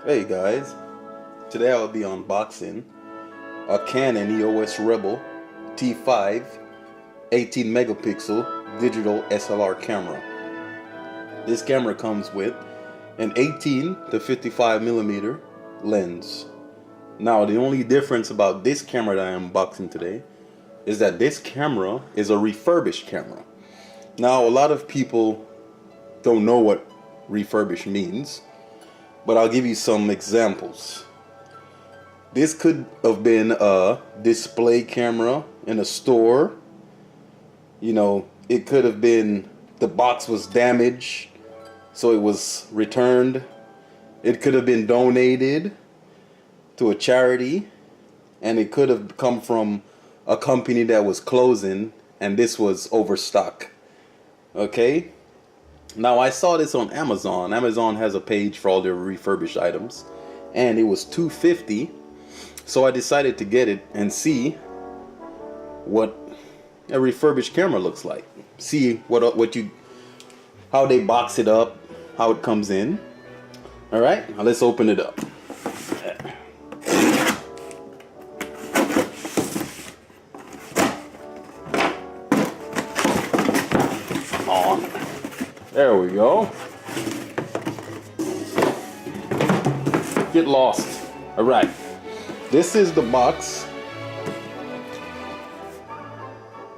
Hey guys, today I'll be unboxing a Canon EOS Rebel T5 18 megapixel digital SLR camera. This camera comes with an 18 to 55 millimeter lens. Now the only difference about this camera that I'm unboxing today is that this camera is a refurbished camera. Now a lot of people don't know what refurbished means, but I'll give you some examples. This could have been a display camera in a store. You know, it could have been the box was damaged, so it was returned. It could have been donated to a charity, and it could have come from a company that was closing and this was overstock. Okay? Now I saw this on Amazon. Amazon has a page for all their refurbished items, and it was $250. So I decided to get it and see what a refurbished camera looks like. See how they box it up, how it comes in. All right, now let's open it up. There we go. Get lost. All right. This is the box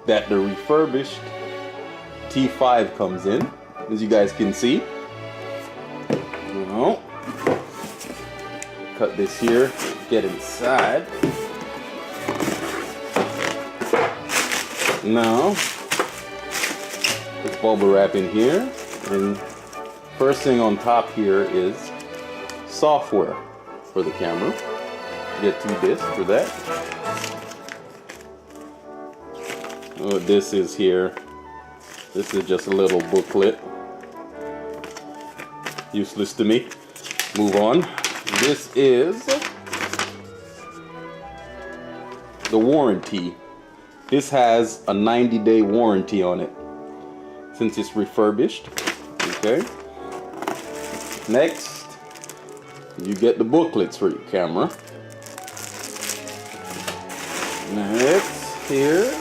that the refurbished T5 comes in, as you guys can see. Now, cut this here, get inside. Now, let's bubble wrap in here. And first thing on top here is software for the camera. Get 2 discs for that. What this is here, this is just a little booklet. Useless to me. Move on. This is the warranty. This has a 90-day warranty on it since it's refurbished. Okay. Next, you get the booklets for your camera. Next, here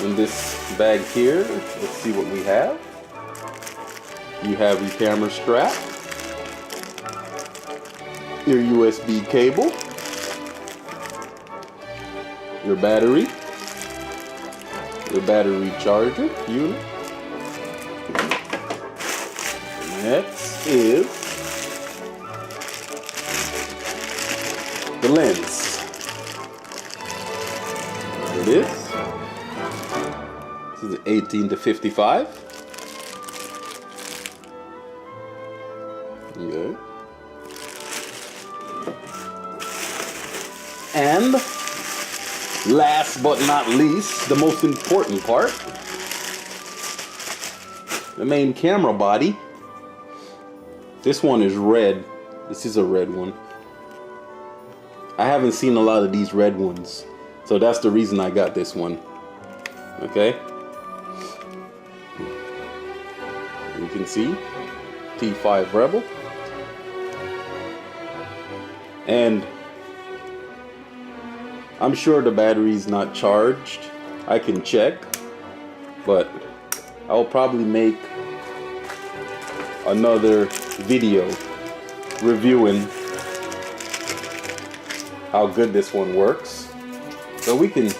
in this bag here, let's see what we have. You have your camera strap, your USB cable, your battery charger unit. Next is the lens. There it is. This is 18 to 55. Okay. And last but not least, the most important part, the main camera body. This one is red. This is a red one. I haven't seen a lot of these red ones, so that's the reason I got this one. Okay. You can see T5 Rebel. And I'm sure the battery's not charged. I can check, but I'll probably make another video reviewing how good this one works. So we can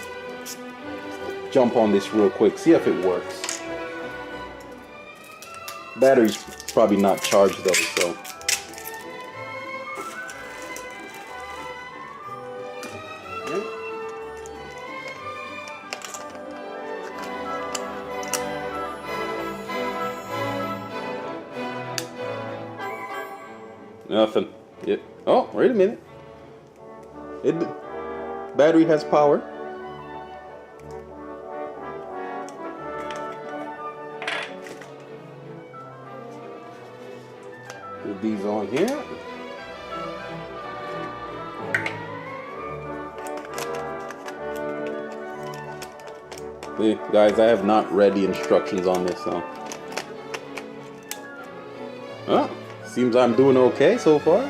jump on this real quick, see if it works. Battery's probably not charged though, so. Nothing. Yeah. Oh, wait a minute. Battery has power. Put these on here. See, guys, I have not read the instructions on this, so. Seems I'm doing okay so far.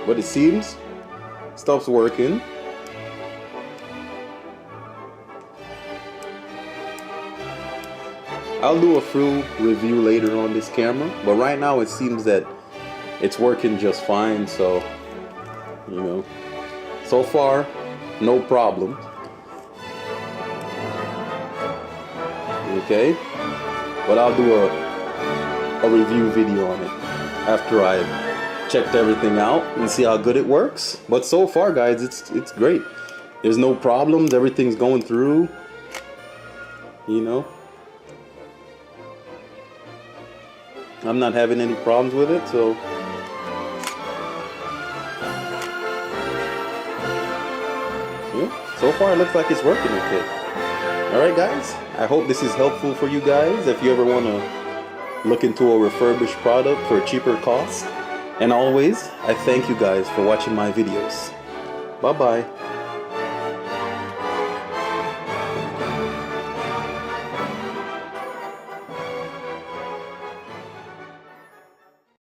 but it seems stuff's working. I'll do a full review later on this camera, but right now it seems that it's working just fine. So, you know, so far no problem. Okay, but I'll do a review video on it after I checked everything out and see how good it works. But so far, guys, it's great. There's no problems. Everything's going through, you know. I'm not having any problems with it, so yeah, so far it looks like it's working okay. Alright guys, I hope this is helpful for you guys if you ever want to look into a refurbished product for a cheaper cost. And always, I thank you guys for watching my videos. Bye bye.